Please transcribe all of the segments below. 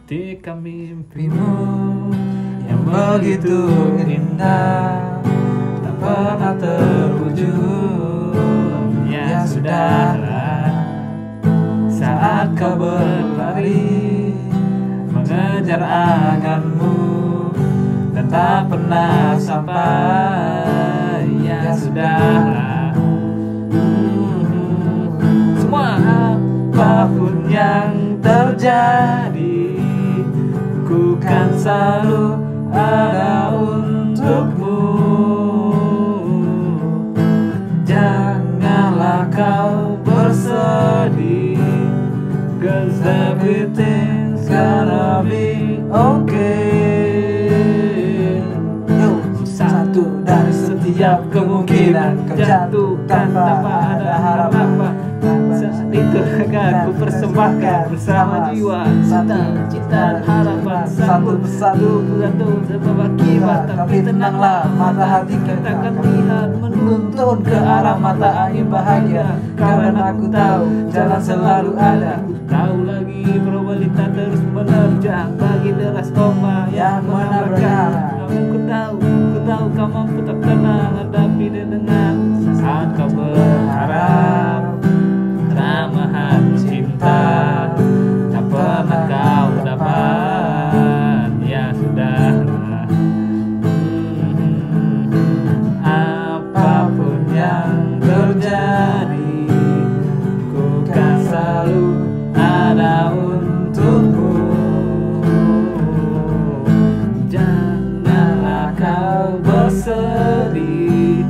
ketika mimpimu yang begitu indah tak pernah terwujud. Ya sudahlah, saat kau berlari mengejar anganmu dan tak pernah sampai. Ya sudahlah, semua apapun yang terjadi, ku kan selalu ada untukmu. Janganlah kau bersedih, 'cause everything's gonna be okay. Yo, satu dari setiap kemungkinan kau jatuh tanpa ada harapan. Saat itu akan ku persembahkan bersama jiwa, cita, harapan. Satu persatu Bergantung sebab akibat, tapi tenanglah, mata hati kita akan lihat menuntun ke arah mata angin bahagia. Karena aku tahu jalan selalu ada. Tahu lagi probabilitas terus menerjang bagi deras koma yang menabrakkan. Namun ku tahu kau mampu tak tenang hadapi dengan saat kau berharap. Ramahan cinta tak pernah kau dapat. Ya sudahlah, apapun yang terjadi, ku kan selalu ada untukmu. Janganlah kau bersedih,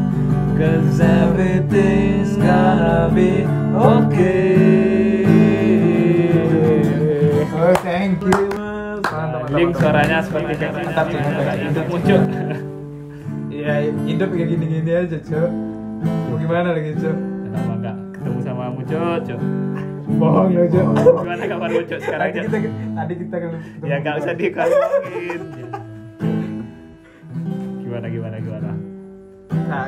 'cause everything's gonna be okay. Oh, thank you mas. link suaranya seperti Mantap, mantap. hidup muncul. Iya, hidup kayak gini-gini aja, Cok. Mau gimana lagi, Cok? Kenapa enggak ketemu sama Muncul, Cuk? Bohong ya, Cok. Gimana kabar Muncul sekarang, Cuk? Tadi kita kan Ya enggak usah dikalungin. Gimana? Nah,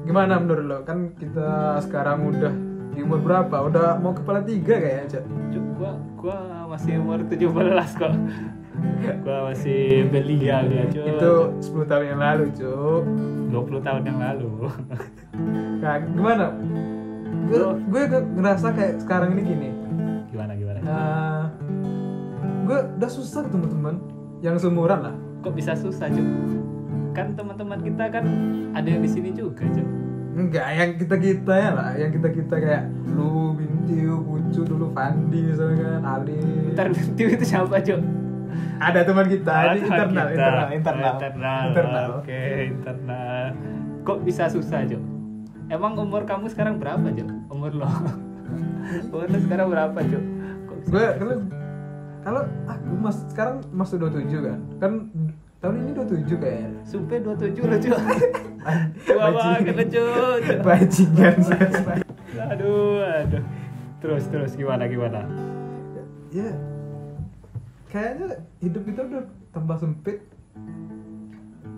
gimana menurut lo? Kan kita sekarang udah di umur berapa? Udah mau kepala 3 kayaknya, Cok. Cuk, gua masih umur 17 kok. Gua masih belia ya, Cuk. Itu 10 tahun yang lalu, Cok. 20 tahun yang lalu. Nah, gimana? Gue ngerasa kayak sekarang ini gini. Gimana? Gue udah susah ketemu teman yang seumuran lah. Kok bisa susah, Cuk? Kan teman-teman kita kan ada yang di sini juga, Cuk. Enggak, yang kita ya lah, yang kita kayak lu, Bintiu, Pucu dulu, Fandi misalnya kan, Ali. Ntar Bintiu itu siapa, Cuk? Ada teman kita, ini Teman kita. internal. Oke, internal. Kok bisa susah, Cuk? Emang umur kamu sekarang berapa, Cuk? Umur lo? Umur lo sekarang berapa, Cuk? Kok bisa Gue kalau aku sekarang masuk 27 kan. Kan tahun ini 27 kayaknya. Sumpah 27 lo, Cuk. Tua banget lo, Cuk. Bajingan. Aduh. Terus gimana? Ya. Kayaknya hidup kita udah tambah sempit.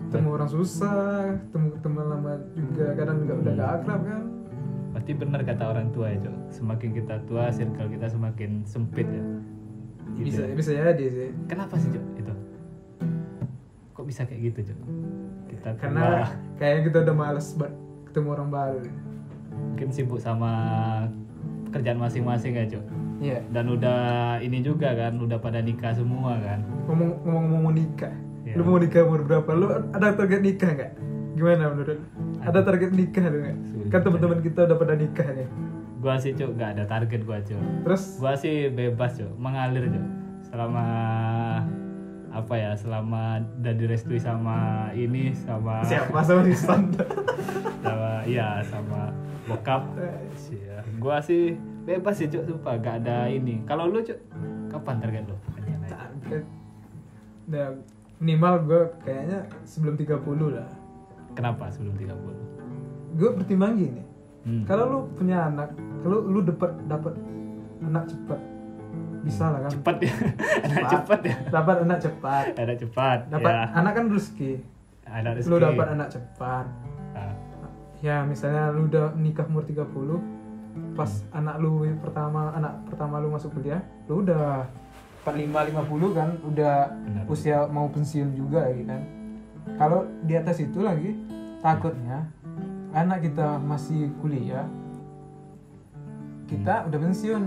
Ketemu orang susah, ketemu teman lama juga kadang udah gak akrab kan. Berarti benar kata orang tua ya, Cuk. Semakin kita tua, circle kita semakin sempit ya. Gitu. Bisa jadi sih. Kenapa sih, Cuk? Itu. Kok bisa kayak gitu, Cuk? Kita Karena tua, kayaknya kita udah males ketemu orang baru. mungkin sibuk sama kerjaan masing-masing ya, Cuk. Iya. Dan udah ini juga kan, udah pada nikah semua kan. Ngomong mau nikah. Iya. Lu mau nikah umur berapa? Lu ada target nikah nggak? Gimana menurut? Ada target nikah lu nggak? Sulit. Kan teman-teman kita udah pada nikah nih. Gua sih, Cuk, nggak ada target gua, Cuk. Terus Gua sih bebas, Cuk, mengalir, Cuk. Selama selama udah direstui sama ini, sama siapa sama Rizwan? sama bokap. Iya. Gua sih bebas sih, Cuk, sumpah gak ada ini. Kalau lu, Cuk, kapan target lu? Target. Nah, minimal gue kayaknya sebelum 30 lah. Kenapa sebelum 30? Gue bertimbang gini. Kalau Kalau lu punya anak, kalau lu dapat anak cepat, bisa lah kan? cepat ya. Anak cepat ya. Dapat anak cepat. Anak cepat. Dapat ya. anak kan rezeki. Anak rezeki. Lu dapat anak cepat. Ah. Ya, misalnya lu udah nikah umur 30, pas anak pertama lu masuk kuliah, lu udah 45-50 kan udah Benar. usia mau pensiun juga lagi kan. Kalau di atas itu lagi takutnya anak kita masih kuliah, kita udah pensiun,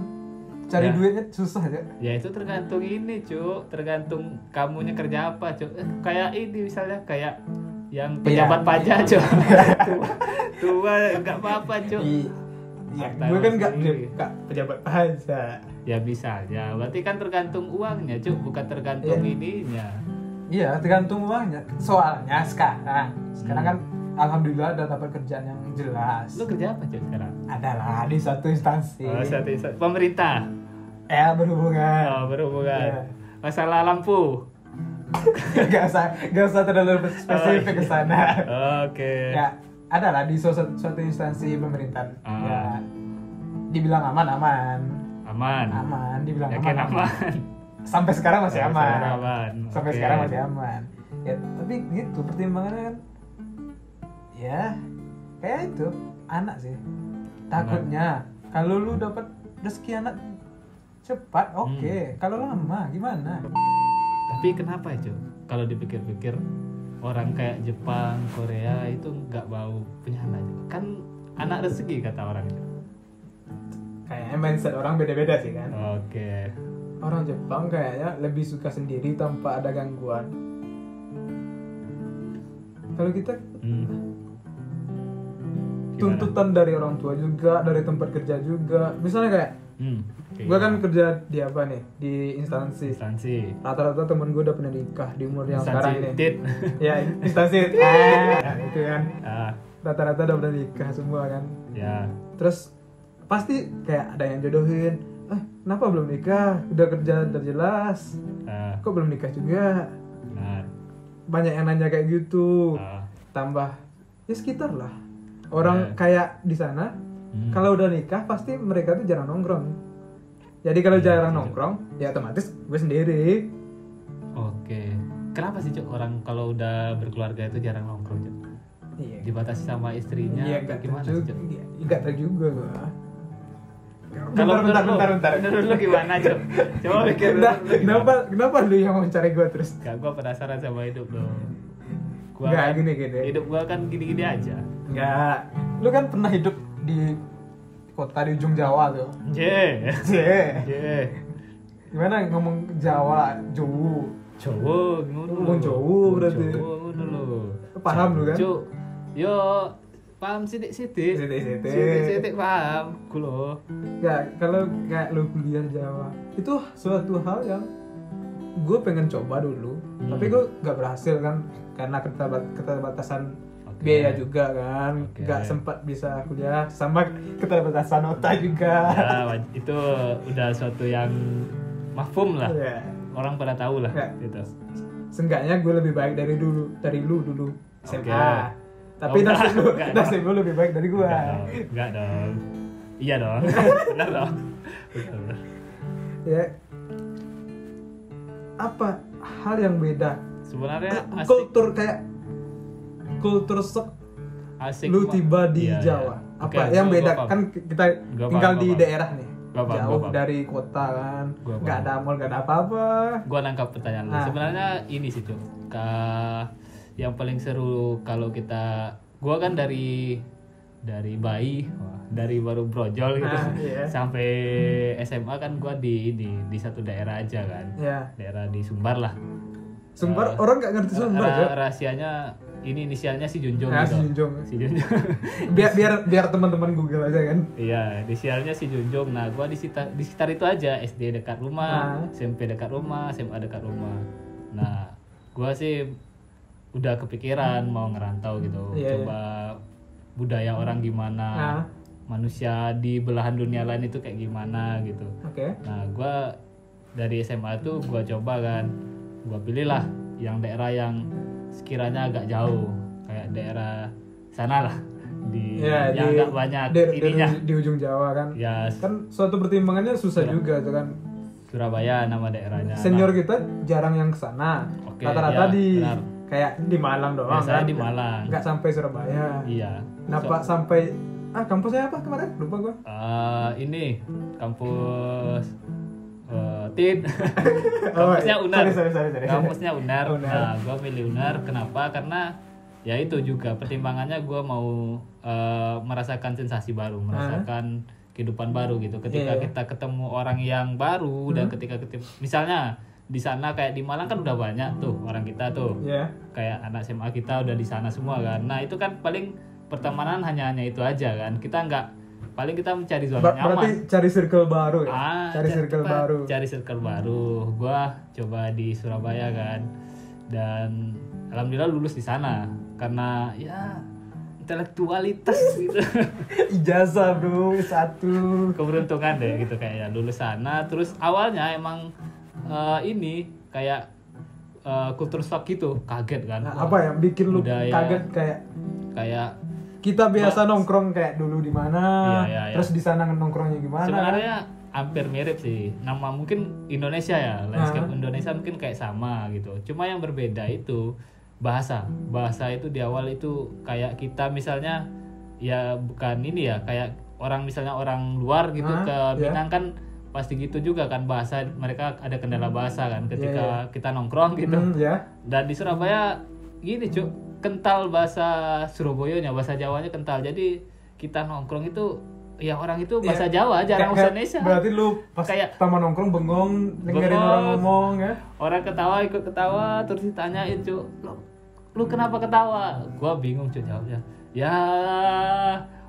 cari Ya. duitnya susah ya. Ya itu tergantung ini Cuk, tergantung kamunya kerja apa Cuk. Kayak ini misalnya kayak yang pejabat Iya. pajak Cuk. tua nggak apa-apa Cuk. Iya, Fakta gue kan sendiri. nggak pejabat pajak. Ya bisa aja, berarti kan tergantung uangnya Cuk, bukan tergantung Iya. ininya. Iya, tergantung uangnya. Soalnya sekarang kan alhamdulillah udah dapat kerjaan yang jelas. Lu kerja apa Cuk sekarang? Adalah di satu instansi. Oh, pemerintah. Berhubungan. Oh, berhubungan. Iya. Masalah lampu. Gak usah terlalu spesifik ke sana. Oke. Ya, adalah di suatu instansi pemerintahan. Ah. Ya, dibilang aman, Aman. dibilang Yakin aman. Sampai sekarang masih Sampai aman. sekarang aman. Sampai Oke. sekarang masih aman. Ya, tapi gitu pertimbangannya kan. Ya, kayak itu anak sih. Takutnya kalau lu dapat rezeki anak cepat, oke. Kalau lama gimana? Tapi kenapa Cuk? Kalau dipikir-pikir orang kayak Jepang, Korea itu nggak mau punya anak Cuk. Kan anak rezeki kata orang itu. Kayaknya mindset orang beda-beda sih kan. Oke. Orang Jepang kayaknya lebih suka sendiri tanpa ada gangguan. Kalau kita Gimana? tuntutan dari orang tua juga, dari tempat kerja juga. Misalnya kayak Oke. gue kan kerja di apa nih? Di instansi. instansi. Rata-rata temen gue udah pernah nikah di umur yang Instansi sekarang ini. tit. Ya, instansi. Itu kan. Ah, Rata-rata udah pernah nikah semua kan. ya. Terus pasti kayak ada yang jodohin. Kenapa belum nikah? Udah kerja udah jelas. Ah, Kok belum nikah juga? nah. Banyak yang nanya kayak gitu. Ah. Tambah ya sekitar lah. Orang Ya. kayak di sana kalau udah nikah pasti mereka tuh jarang nongkrong. Jadi kalau jarang nongkrong ya otomatis gue sendiri. Oke. Kenapa sih Cuk orang kalau udah berkeluarga itu jarang nongkrong Cuk? Iya. Dibatasi sama istrinya Iya atau enggak gimana tahu sih juga. Cuk? Enggak tahu juga gue. Kalau bentar. menurut lu gimana Cuk? Coba pikir dulu. Nah, lu gimana? kenapa lu yang mau cari gue terus? Gak, gue penasaran sama hidup lo. Gua Nggak, kan, gini. hidup gue kan gini-gini aja. Enggak. Lu kan pernah hidup di kota di ujung Jawa tuh. J. Gimana ngomong Jawa, Jowo? Cowok, ngono lho. Ngomong Jawa berarti. Cowok, ngono lho. Paham lu kan? Cuk. Yo, paham sithik-sithik. Sithik-sithik. Sithik-sithik paham. Ku lho. Enggak, kalau kayak lu kuliah Jawa, itu suatu hal yang gue pengen coba dulu, tapi gue nggak berhasil kan karena keterbatasan Oke. biaya juga kan, Oke. nggak sempat bisa kuliah sama keterbatasan nota juga. Ya, itu udah suatu yang mafhum lah. Ya, Orang pada tahu lah Ya. gitu. seenggaknya gue lebih baik dari lu dulu SMA. Oke. Tapi Oh, enggak. nasib lu lebih baik dari gue. Enggak dong. Iya dong. Benar dong. Betul. Ya, apa hal yang beda? Sebenarnya asik, kultur shock asik lu tiba di Iya, Jawa. iya. Apa Oke, yang gua beda? paham. Kan kita Gua tinggal paham, di gua paham. daerah nih. Gua paham, Jauh gua paham. dari kota kan. Gua Nggak paham. ada mall, nggak ada apa-apa. Gua nangkap pertanyaan lu. Nah. Sebenarnya ini sih, Cuk. Yang paling seru kalau kita gua kan dari bayi, dari baru brojol gitu Nah, iya. sampai SMA kan gua di satu daerah aja kan. Ya. Daerah di Sumbar lah. Sumbar orang nggak ngerti Sumbar aja. Rahasianya ini inisialnya si Junjung Nah, gitu. si Junjung. Si Junjung. biar teman-teman Google aja kan. Iya, inisialnya si Junjung. Nah, gua di sekitar itu aja, SD dekat rumah, Nah. SMP dekat rumah, SMA dekat rumah. Nah, gua sih udah kepikiran mau ngerantau gitu. Iya, Coba budaya orang gimana. Nah. Manusia di belahan dunia lain itu kayak gimana gitu. Oke. Nah, gua dari SMA tuh gua coba kan. Gua pilihlah yang daerah yang sekiranya agak jauh, kayak daerah sana lah di Ya, yang agak banyak di ininya. di ujung Jawa kan. Ya, Kan suatu pertimbangannya susah Iya. juga tuh kan. Surabaya nama daerahnya. Senior kita jarang yang kesana. Oke, Rata-rata ya, di benar. kayak di Malang doang Biasanya kan. di Malang. Nggak sampai Surabaya. Iya. Kenapa sampai kampusnya apa kemarin? Lupa gua. Ini kampus kantin. Kampusnya UNER. Sorry. Kampusnya UNER. UNER. Nah, gue milih UNER. Kenapa? Karena ya itu juga pertimbangannya gue mau merasakan sensasi baru, merasakan kehidupan baru gitu. Ketika kita ketemu orang yang baru dan ketika misalnya di sana kayak di Malang kan udah banyak tuh orang kita tuh. Kayak anak SMA kita udah di sana semua kan. Nah, itu kan paling pertemanan hanya itu aja kan. Kita paling kita mencari zona nyaman. Berarti cari circle baru ya? Cari circle baru. Gua coba di Surabaya kan. Dan alhamdulillah lulus di sana karena ya intelektualitas gitu. Ijazah bro, 1. Keberuntungan deh gitu kayak ya lulus sana. Terus awalnya emang ini kayak kultur shock gitu, kaget kan. Nah, apa yang bikin lu kaget kayak kita biasa nongkrong kayak dulu di mana, terus di sana nongkrongnya gimana? Sebenarnya hampir mirip sih. Nama mungkin Indonesia ya, landscape Indonesia mungkin kayak sama gitu. Cuma yang berbeda itu bahasa. Bahasa itu di awal itu kayak kita misalnya ya bukan ini ya, kayak orang misalnya orang luar gitu ke Minang kan pasti gitu juga kan, bahasa mereka ada kendala bahasa kan ketika kita nongkrong gitu. Dan di Surabaya gini cuk, kental bahasa Surabayanya, bahasa Jawanya kental. Jadi kita nongkrong itu ya orang itu bahasa Jawa, jarang bahasa Indonesia. Berarti lu pas kayak sama nongkrong bengong dengerin orang ngomong ya. Orang ketawa ikut ketawa terus ditanyain cuk, lu kenapa ketawa? Gua bingung cuk jawabnya. Ya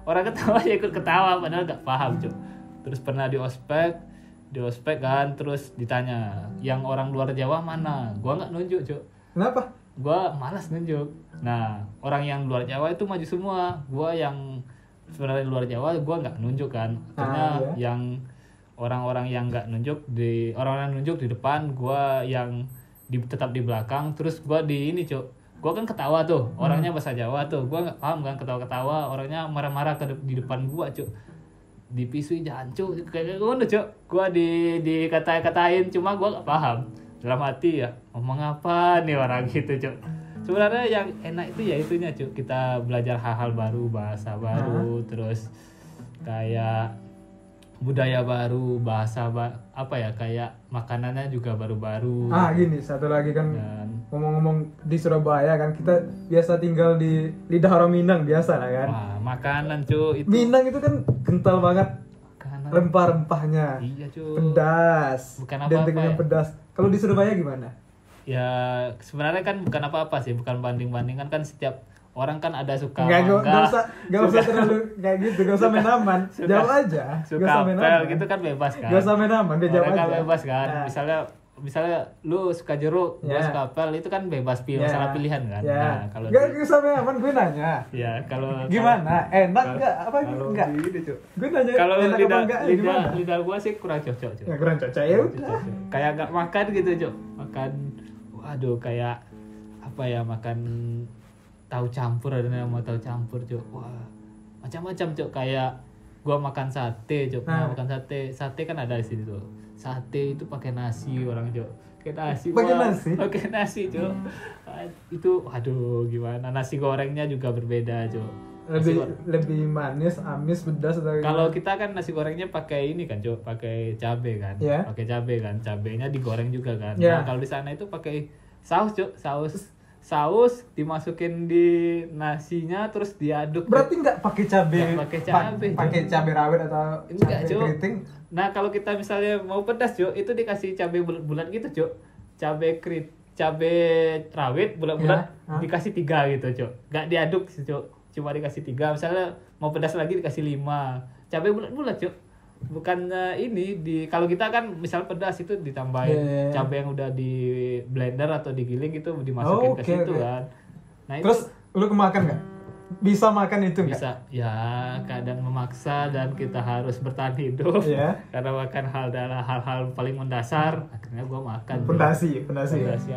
orang ketawa ya ikut ketawa padahal gak paham cuk. Terus pernah di ospek kan, terus ditanya yang orang luar Jawa mana? Gua nggak nunjuk cuk. Kenapa? Gua malas nunjuk. Nah orang yang luar Jawa itu maju semua. Gua yang sebenarnya luar Jawa gua nggak nunjuk kan. Akhirnya yang orang-orang yang nggak nunjuk orang-orang nunjuk di depan, gua yang tetap di belakang. Terus gua di ini cuk, gua kan ketawa tuh, orangnya bahasa Jawa tuh, gua nggak paham kan, ketawa-ketawa, orangnya marah-marah di depan gua cuk, dipisui jancuk kayak ngono cuk, gua dikata-katain, cuma gua nggak paham dalam hati ya, ngomong apa nih orang gitu cuk. Sebenarnya yang enak itu ya itunya cuk, kita belajar hal-hal baru, bahasa baru, terus kayak budaya baru, bahasa apa ya, kayak makanannya juga baru-baru. Gini satu lagi kan, ngomong-ngomong di Surabaya kan kita biasa tinggal di lidah orang Minang biasa lah kan. Wah, makanan cuy itu. Minang itu kan kental banget makanan. Rempah-rempahnya. Iya cuy. Pedas. Bukan apa-apa ya. Pedas. Kalau di Surabaya gimana? Ya sebenarnya kan bukan apa-apa sih, bukan banding-bandingan kan, setiap orang kan ada suka Gak usah terlalu kayak gitu, gak usah main aman. Jawab aja. Suka apel gitu kan bebas kan. Gak usah main aman, dia jawab aja. Kan bebas kan. Misalnya lu suka jeruk, gua suka apel, itu kan bebas masalah pilihan kan. Nah, kalau gak usah main aman, gue nanya. Ya, kalau gimana? Enak enggak? Apa enggak? Gue nanya kalau enak apa enggak? Lidah gua sih kurang cocok, Cuk. Ya kurang cocok ya udah. Kayak enggak makan gitu, Cuk. Makan waduh kayak apa ya, makan tahu campur, ada nama tahu campur cuk, wah macam-macam cuk, kayak gua makan sate cuk, makan sate kan ada di sini tuh, sate itu pakai nasi orang cuk, pakai nasi cuk, itu aduh gimana, nasi gorengnya juga berbeda cuk, lebih manis, amis, pedas atau kalau kita kan nasi gorengnya pakai ini kan cuk, pakai cabe kan, pakai cabe kan, cabenya digoreng juga kan. Nah kalau di sana itu pakai saus cuk, saus dimasukin di nasinya terus diaduk. Berarti nggak pakai cabe? Pakai cabe rawit atau enggak, cabe keriting? Nah kalau kita misalnya mau pedas cuk, itu dikasih cabe bulat gitu cuk, cabe rawit bulat-bulat dikasih 3 gitu cuk, nggak diaduk sih cuk, cuma dikasih 3. Misalnya mau pedas lagi dikasih 5 cabe bulat cuk. Bukan ini kalau kita kan misal pedas itu ditambahin cabai yang udah di blender atau digiling itu dimasukin ke situ kan. Nah, terus lu kemakan nggak? Bisa makan itu nggak? Bisa ya, kadang memaksa dan kita harus bertahan hidup karena makan hal-hal paling mendasar, akhirnya gua makan. Fondasi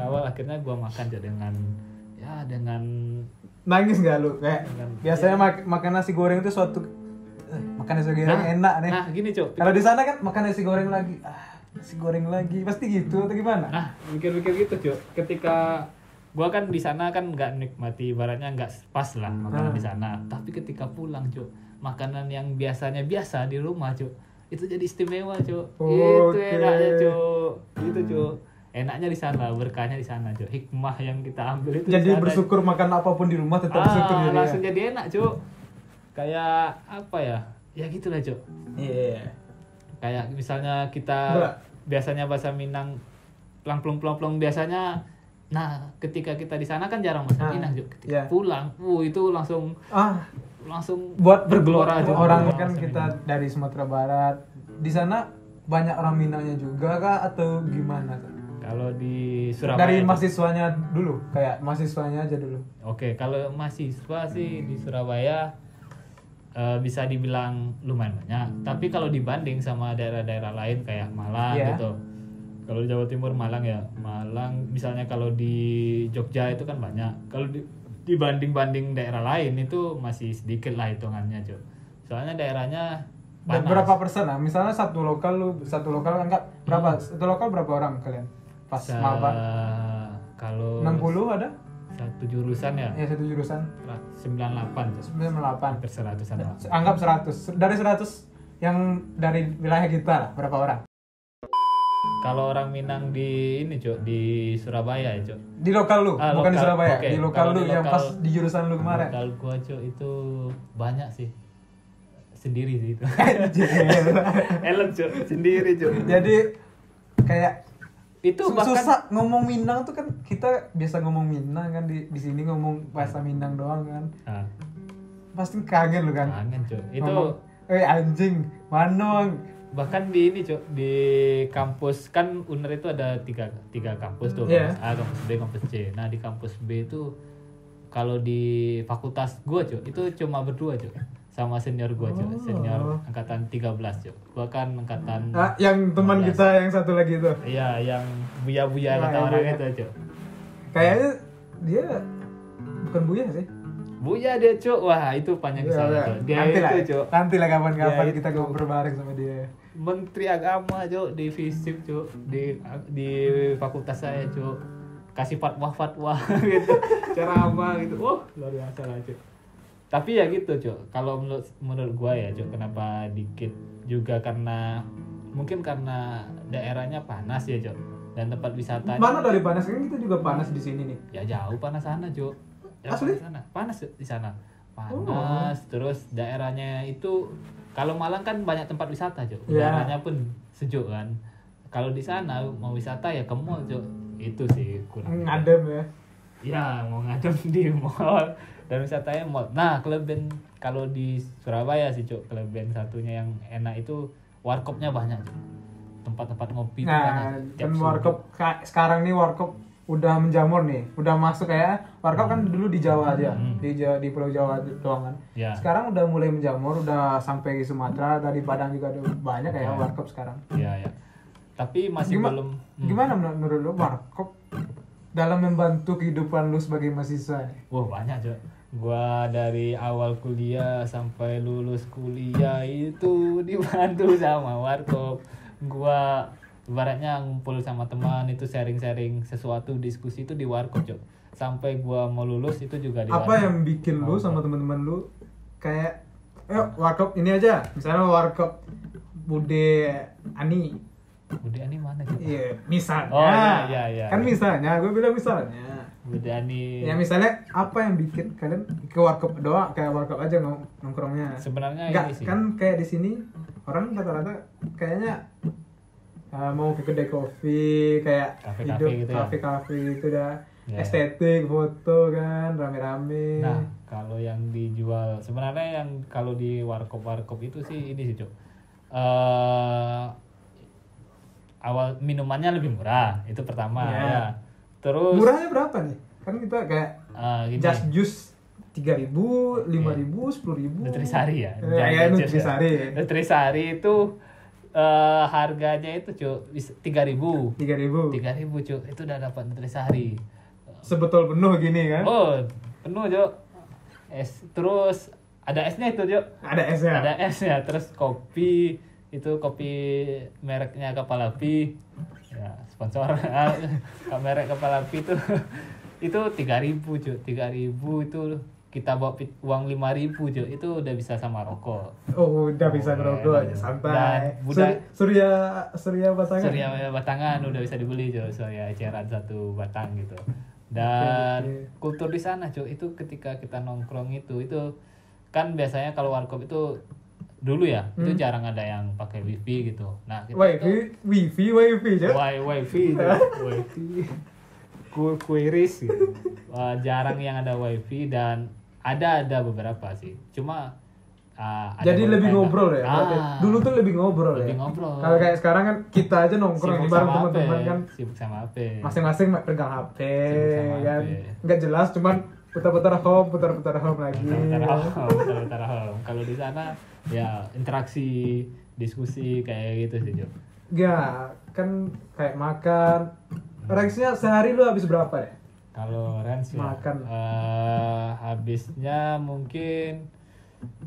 awal akhirnya gua makan dengan nangis nggak lu kayak biasanya makan nasi goreng itu suatu makan nasi goreng enak nih. Nah, gini, Cuk. Kalau di sana kan makan nasi goreng lagi. Nasi goreng lagi. Pasti gitu atau gimana? Nah, mikir-mikir gitu, Cuk. Ketika gua kan di sana kan enggak nikmati, ibaratnya enggak pas lah makanan di sana. Tapi ketika pulang, Cuk, makanan yang biasanya biasa di rumah, Cuk, itu jadi istimewa, Cuk. Oke. Itu enaknya, Cuk. Itu, Cuk. Enaknya di sana, berkahnya di sana, Cuk. Hikmah yang kita ambil itu Jadi di sana. bersyukur makan apapun di rumah tetap bersyukur jadi. Langsung jadi enak, Cuk. Kayak apa ya? Ya gitulah, Cuk. Iya. Kayak misalnya kita Enggak. biasanya bahasa Minang plong biasanya. Nah, ketika kita di sana kan jarang bahasa Minang, Cuk. Ketika Iya. pulang, itu langsung Buat bergelora, Cuk. orang Bahasa kan kita Minang. dari Sumatera Barat. Di sana banyak orang Minangnya juga kah atau gimana? Kalau di Surabaya Dari Cuk. mahasiswanya dulu, kayak mahasiswanya aja dulu. Oke, kalau mahasiswa sih di Surabaya bisa dibilang lumayan banyak. Tapi kalau dibanding sama daerah-daerah lain kayak Malang Iya. gitu. Kalau di Jawa Timur Malang ya, Malang misalnya kalau di Jogja itu kan banyak. Kalau dibanding daerah lain itu masih sedikit lah hitungannya, Cuk. Soalnya daerahnya Dan panas. berapa persen lah? Misalnya satu lokal anggap berapa? Satu lokal berapa orang kalian? Pas maba Kalau 60 ada? satu jurusan ya, Ya satu jurusan 98, Cuk. 98. Hampir 100-an lah. Anggap 100. Dari 100 yang dari wilayah kita lah, berapa orang? Kalau orang Minang di ini, Cuk, di Surabaya ya, Cuk. Di lokal lu, bukan di lokal, Surabaya. oke. Di lokal Kalau lu di yang lokal- pas di jurusan lu kemarin. Lokal gua, Cuk, itu banyak sih. Sendiri sih itu. Elem, Cuk, sendiri, Cuk. Jadi kayak Itu bahkan susah ngomong Minang tuh kan, kita biasa ngomong Minang kan, di sini ngomong bahasa Minang doang kan. ah, Pasti kaget lu kan. kangen, Cuk. Itu Ngomong, anjing, manong. bahkan di ini, Cuk, di kampus kan UNER itu ada tiga kampus tuh, Iya. kampus A, kampus B, kampus C. Nah, di kampus B itu kalau di fakultas gua, Cuk, itu cuma berdua, Cuk. Sama senior gua, Cuk. Senior angkatan 13, Cuk. Gua kan angkatan Yang teman 15. kita yang satu lagi tuh. Iya, yang buya-buya Nah, kata iya, orang iya. itu, Cuk. Kayaknya dia bukan Buya sih. Buya dia, Cuk. Wah, itu panjang kisah, Cuk. Dia nanti lah, itu, Cuk. nanti lah kapan-kapan Dia kita itu. ngobrol bareng sama dia. Menteri Agama, Cuk, di FISIP, Cuk. Di fakultas saya, Cuk. Kasih fatwa gitu. Ceramah gitu. Wah, luar biasa lah, Cuk. Tapi ya gitu, Cuk. Kalau menurut gua ya, Cuk, kenapa dikit juga mungkin karena daerahnya panas ya, Cuk. Dan tempat wisatanya Mana dari panas kan, kita juga panas di sini nih. ya jauh panas sana, Cuk. Jauh Asli? panas sana. Panas di sana. Panas, terus daerahnya itu kalau Malang kan banyak tempat wisata, Cuk. Iya. Daerahnya pun sejuk kan. Kalau di sana mau wisata ya ke mall, Cuk. Itu sih kurang. Ngadem ya. Ya, mau ngadem di mall dan wisatanya mall. Nah, kelebihan kalau di Surabaya sih, Cuk, kelebihan satunya yang enak itu warkopnya banyak, Cuk. Tempat-tempat ngopi itu banyak. Nah, Tiap kan subuh. warkop sekarang nih warkop udah menjamur nih, udah masuk kayak warkop kan dulu di Jawa aja, di Pulau Jawa doang kan. Ya. Sekarang udah mulai menjamur, udah sampai di Sumatera, dari Padang juga ada banyak kayak Ya. warkop sekarang. Iya, ya. Tapi masih belum Gimana menurut lu warkop dalam membantu kehidupan lu sebagai mahasiswa nih? Wah, banyak, Cuk. Gua dari awal kuliah sampai lulus kuliah itu dibantu sama warkop. Gua ibaratnya ngumpul sama teman itu sharing-sharing sesuatu, diskusi itu di warkop, Cuk. Sampai gua mau lulus itu juga di Apa warkop. yang bikin lu sama teman-teman lu kayak warkop ini aja, misalnya warkop Bude Ani. Budi Ani mana, Cuk? Iya, misalnya. Oh, iya. Kan misalnya, gue bilang misalnya. Budi Ani. Ya misalnya apa yang bikin kalian ke warkop doang, kayak warkop aja nongkrongnya. Sebenarnya Enggak, ini sih. kan kayak di sini orang rata-rata kayaknya mau ke kedai kopi, kayak Kafe-kafe gitu ya? kafe-kafe gitu dah. Ya. Estetik, foto kan, rame-rame. Nah, kalau yang dijual sebenarnya yang kalau di warkop itu sih ini sih, Cuk. Awal minumannya lebih murah, itu pertama Ya. ya. Terus Murahnya berapa nih? Kan kita kayak gini, just juice 3.000, 5.000, 10.000. Nutrisari ya. Ya, Nutrisari. Nutrisari itu harganya itu, Cuk, 3.000. 3.000. 3.000, Cuk. Itu udah dapat Nutrisari. Sebetul penuh gini kan? Oh, penuh, Cuk. Es, terus ada esnya itu, Cuk. Ada esnya. Ada esnya, terus kopi itu kopi mereknya Kapal Api. Ya, sponsor. Merek Kapal Api itu 3.000, Cuk. 3.000 itu kita bawa uang 5.000 Cuk, itu udah bisa sama rokok. Oh, udah bisa ngerokok aja santai. Surya batangan. Surya batangan udah bisa dibeli Cuk, Surya eceran 1 batang gitu. Dan kultur di sana Cuk, itu ketika kita nongkrong itu kan biasanya kalau warkop itu dulu ya, itu jarang ada yang pakai wifi gitu. Nah, wifi Cuk. Wifi. Kuiris gitu. Jarang yang ada wifi dan ada beberapa sih. Cuma ada jadi lebih ngobrol ya. Dulu tuh lebih ngobrol lebih ya. ngobrol. Kalau kayak sekarang kan kita aja nongkrong bareng teman-teman kan. Sibuk sama HP. Masing-masing pegang HP kan. HP. Enggak jelas cuman putar-putar home lagi. Putar-putar home. Kalau di sana ya interaksi, diskusi kayak gitu sih, Jo. Ya, kan kayak makan. Range-nya sehari lu habis berapa ya? Kalau range ya, makan. Habisnya mungkin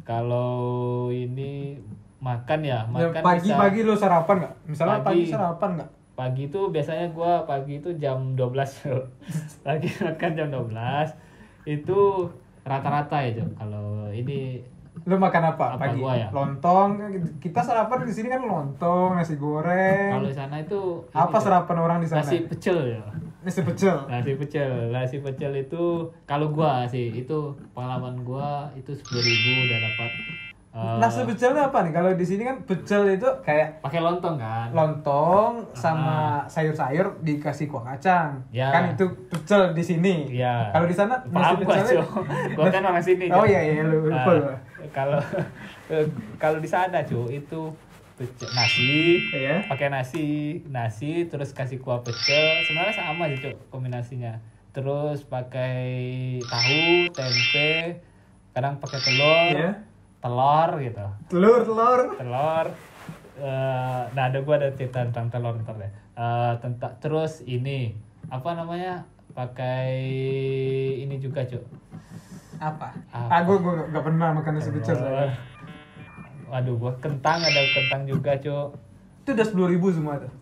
kalau ini makan ya pagi-pagi lu sarapan nggak? Misalnya pagi sarapan nggak? Pagi itu biasanya gua pagi itu jam 12 pagi makan jam 12 itu rata-rata ya, Jo. Kalau ini lu makan apa pagi? Gua ya? Lontong. Kita sarapan di sini kan lontong, nasi goreng. Kalau di sana itu apa sarapan orang di sana? Nasi pecel ya. Nasi pecel itu kalau gua sih itu pengalaman gua itu 10.000 udah dapat. Nasi pecelnya apa nih? Kalau di sini kan pecel itu kayak pakai lontong kan? Lontong sama sayur-sayur dikasih kuah kacang. Ya. Kan itu pecel di sini. Ya. Kalau di sana nasi pecelnya. Gua kan orang sini. Oh iya lu lupa. Kalau di sana itu nasi, ya. Pakai nasi terus kasih kuah pecel, sebenarnya sama sih Cuk kombinasinya. Terus pakai tahu, tempe, kadang pakai telur, ya. telur gitu. Telur. Nah gua ada cerita tentang telur ntar deh. Terus ini apa namanya? Pakai ini juga Cuk. Apa? Gue gak pernah makan nasi pecel. Waduh, gua ada kentang juga, Cuk. Itu udah 10.000 semua tuh.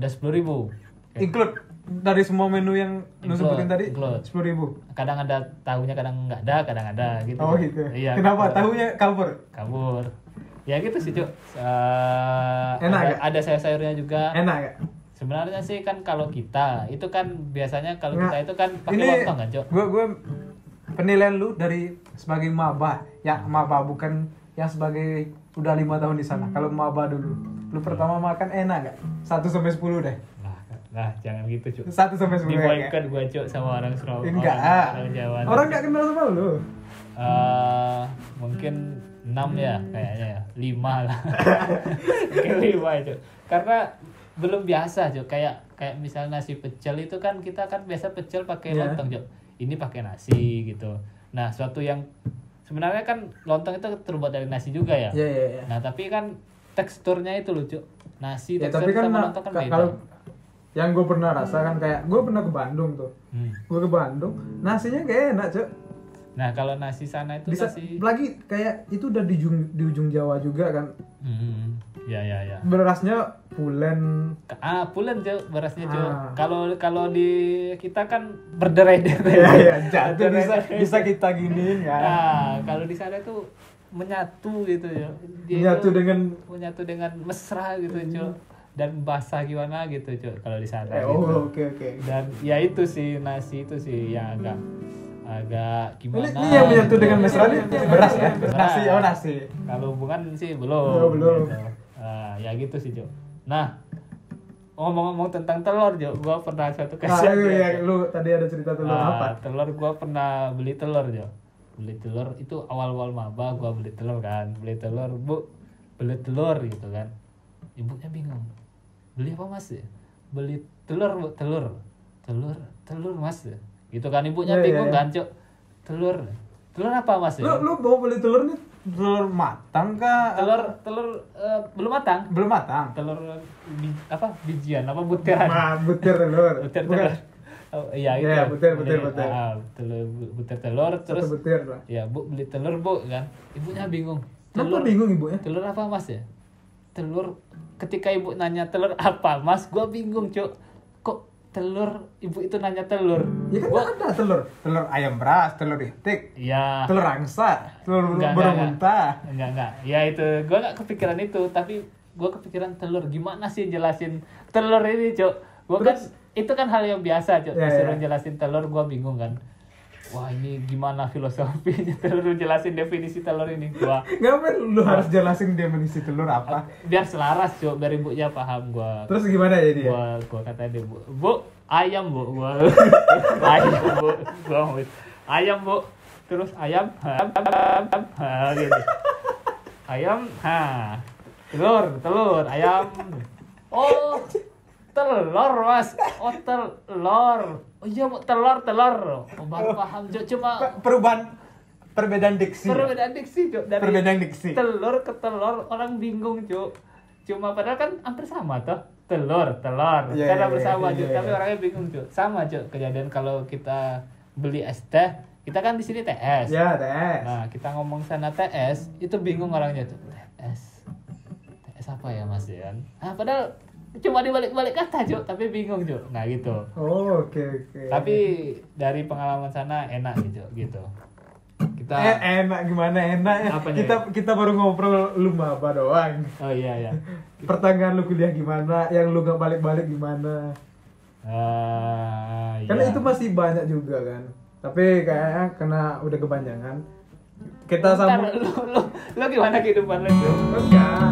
Udah 10.000. Include dari semua menu yang lu sebutin tadi? 10.000. Kadang ada tahunya, kadang enggak ada, kadang ada gitu. Oh gitu. Iya. Kenapa? Gitu. Tahunya kabur. Ya gitu sih, Cuk. Enak ada sayur-sayurnya juga. Enak gak? Sebenarnya sih kan kalau kita itu kan biasanya kalau kita itu kan pakai lontong kan, Cuk. Gue penilaian lu dari sebagai maba, ya maba bukan yang sebagai udah 5 tahun di sana. Kalau maba dulu, lu pertama makan enak gak? 1-10 deh. Nah, jangan gitu, Cuk. 1-10 di boycott gua, Cuk, sama orang Surabaya. Enggak. Orang Jawa. Orang gak kenal sama lu. Mungkin 6 ya kayaknya ya. 5 lah. Mungkin 5 itu. Karena belum biasa, Cuk. Kayak misalnya nasi pecel itu kan kita kan biasa pecel pakai lontong, Cuk. Ini pakai nasi gitu. Nah, suatu yang sebenarnya kan lontong itu terbuat dari nasi juga ya. Iya. Nah, tapi kan teksturnya itu lucu. Nasi ya, tekstur tapi kan sama lontong kan beda. Kalau yang gue pernah rasa kan kayak gue pernah ke Bandung tuh. Gue ke Bandung, nasinya kayak enak, Cuk. Nah, kalau nasi sana itu bisa, nasi lagi kayak itu udah di ujung Jawa juga kan. Ya. Berasnya pulen. Pulen, Cuk, berasnya, Cuk. Kalau di kita kan berderai-derai. Iya, jatuh bisa kita giniin ya. Nah, kalau di sana itu menyatu gitu ya. Menyatu dengan mesra gitu, Cuk. Dan basah gimana gitu, Cuk, kalau di sana gitu. Oke. Dan ya itu sih nasi itu sih yang agak gimana. Ini yang menyatu dengan mesra nih beras ya. Nasi. Kalau hubungan sih belum. Belum. Gitu. Ya gitu sih, Cuk. Nah, ngomong-ngomong tentang telur, Jo, gua pernah suatu kejadian. Iya, lu tadi ada cerita telur apa? Telur gua pernah beli telur, Jo. Beli telur itu awal-awal maba gua beli telur kan. Beli telur, Bu. Beli telur gitu kan. Ibunya bingung. Beli apa, Mas? Beli telur, Bu. Telur, Mas. Gitu kan ibunya bingung kan, Cuk. Telur apa, Mas? Lu mau beli telur nih? Telur matang kah? Telur belum matang. Belum matang. Telur bijian apa butiran? Butir telur. Butir telur. Oh, iya gitu. Iya, butir. Butir telur terus. Satu butir lah. Ya, Bu, beli telur, Bu, kan. Ibunya bingung. Kenapa bingung ibunya? Telur apa, Mas ya? Telur ketika ibu nanya telur apa, Mas, gua bingung, Cuk. Kok telur, ibu itu nanya telur. Ya kan ada telur ayam beras, telur itik, Iya. telur angsa, telur Enggak, burung enggak. unta. Enggak. Ya itu, gue gak kepikiran itu, tapi gue kepikiran telur. Gimana sih jelasin telur ini, Cok? Gue kan, itu kan hal yang biasa, Cok. Ya, Disuruh ya. jelasin telur, gue bingung kan. Wah, ini gimana filosofinya telur, jelasin definisi telur ini. Ngapain lu harus jelasin definisi telur apa? Biar selaras, Cok, biar ibunya paham gue. Terus gimana ya dia? Gua kata dia, bu ayam bu, gua ayam bu, gua ngomong, ayam bu, terus ayam gitu, ayam telur ayam, oh telur mas, oh telur, oh iya bu telur, oh, baru paham Cok. Cuma Perbedaan diksi. perbedaan diksi Cok, dari Perbedaan diksi. telur ke telur orang bingung Cok. Cuma padahal kan hampir sama toh, telur Iya, karena iya, bersama iya, Cok, iya. tapi orangnya bingung Cok. Sama Cok kejadian kalau kita beli es teh, kita kan di sini TS. Ya, TS. Nah, kita ngomong sana TS, itu bingung orangnya Cok. TS apa ya Mas Yan? Padahal cuma dibalik-balik kata Cok, tapi bingung Cok. Nah, gitu. Oh, oke. Tapi dari pengalaman sana enak nih Cok, gitu. Kita Enak gimana enaknya? Apanya Kita baru ngobrol lu maba doang. Oh iya. Pertengahan lu kuliah gimana? Yang lu nggak balik-balik gimana? Karena iya. itu masih banyak juga kan. Tapi kayaknya karena udah kepanjangan. Kita Ntar, sambung. lu gimana kehidupan lu Cok? Enggak.